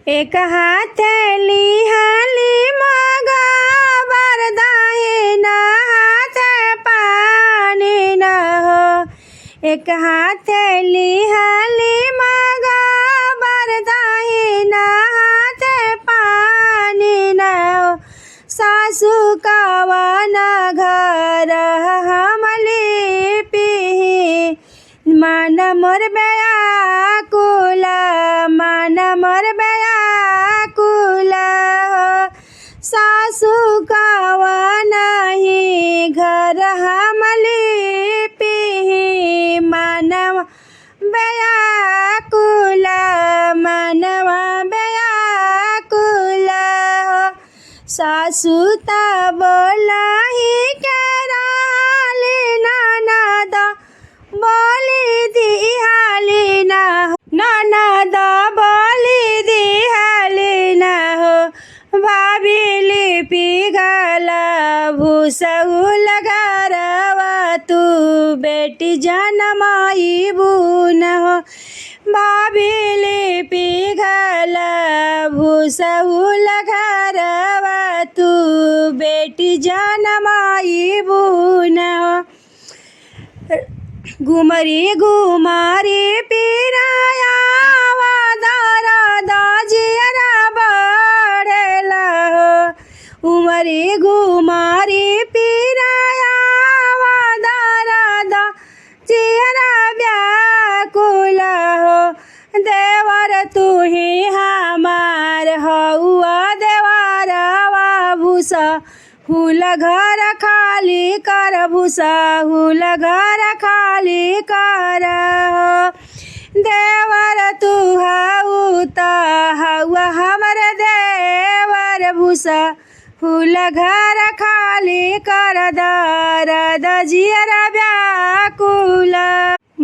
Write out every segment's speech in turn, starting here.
एक हाथेली हाली मगा बरदाहिना हाथ पानी न हो। एक हाथेली हाली मगा बरदाहिना हाथ पानी न हो। सासू कवन घर हमली पिही मन मोर व्याकुल मन मोर व्याकुल हो। सासू कवन ही घर हमली पिही मनवा व्याकुल मनवा व्याकुल हो। सासू त बोलाही के राली ननद बोली दिहाली न हो। ननद बोली दिहाली न हो। भाभी पिघल भूसहुल घरवा तू बेटी जनमाई बुन हो। भाभी पिघल भूसहुल घरवा तू बेटी जनमाई बुन हो। घुमरी घुमारी पिराया दर दजियरा बढ़ेला हो। उमरी घुमारी पिराया दर दजियरा व्याकुल हो। देवर तू ही हमार हउआ देवरवा भूसा हुल घर खाली कर भूसा हुल घर खाली कर हो। देवर तू हऊ त हउआ हमर देवर भूसा हुल घर खाली कर दर दजियरा व्याकुल।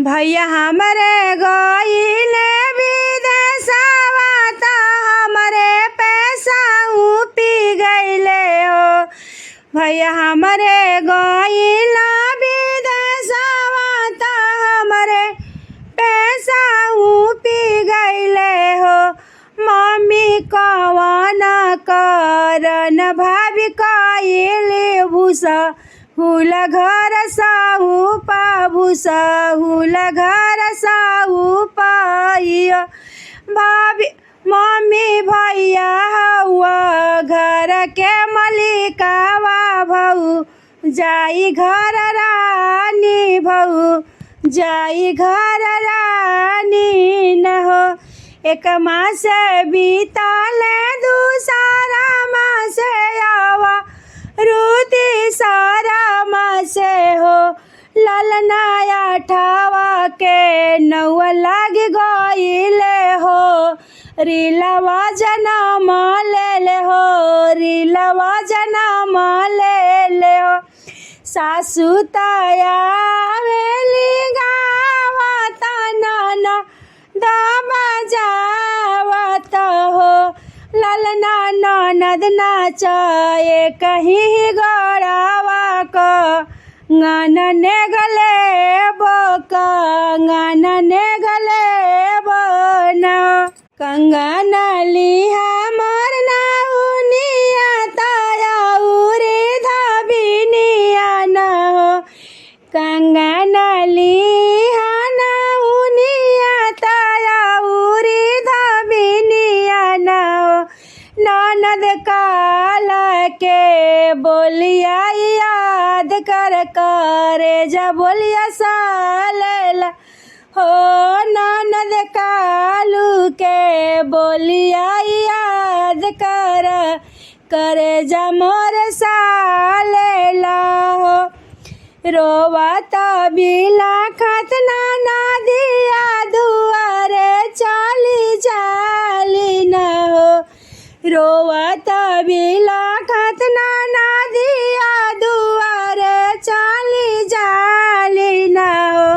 भैया हमरे गइले विदेशवा त हमरे पैसा पी गइले हो। भैया हमरे गइला विदेशवा त हमरे पैसा पी गइले हो। मम्मी कवन करन भाभी कइले भूसा हुल घर साहू पा भूसा हुल घर साहू पाइया। भाभी मम्मी भैया हउआ घर के मलिकावा भऊ जाई घर रानी भऊ जाई घर रानी न हो। एक मास बीतले दूसरा मास आवा रूती सारा मासे हो। ललनाया ठावा के नौआ लाग गइले हो। रीलवा जनम ले हो रीलवा जनम ले हो। सासू ताया वेली गावत ननद बजावत हो। ललना ननद नाचे कहीं गड़ावा क गानने गले बोक गानने गले बन। कंगन लिहा मोर नाउनिया ताया उरे धाबिनिया न हो। कंगन लिहा नाउनिया ताया उरे धाबिनिया न हो। ननद काल के बोलिया याद कर करे जा बोलिया सालेला हो। ननद कालू के बोलिया याद कर करे जा मोर सालेला हो। रोवत बिला खतना नदिया दुआरे चली जाली न हो। रोवत बिला खतना नदिया दुआरे चली जाली न हो।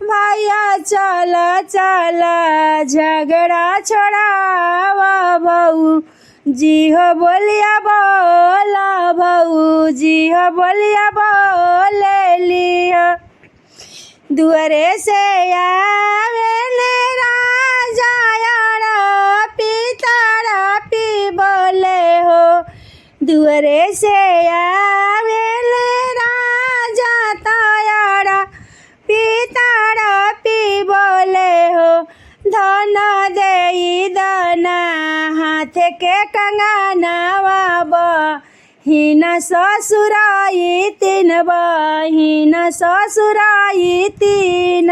भैया चल चल झगड़ा छोड़ावा बहू जी हो बोलिया बोला बहू जी हो बोलिया बोले लिया। दुआरे से आवेले राजा पितर दुअरे से आवेले राजा तायारा पितारा पी बोले हो धन देई दना हाथ के कंगनवा बहिन ससुराई तीन बहिन ससुराई तीन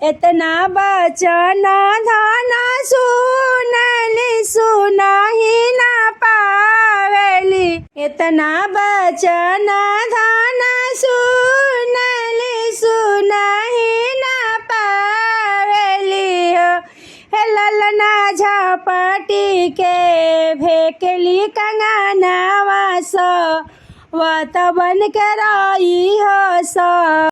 इतना बचन धन सुनली सुनही ना पावेली इतना बचन धन सुनली सुनही ना पावेली हे ललना झपटी के भेकली कंगनवा स वत बन के रही हो स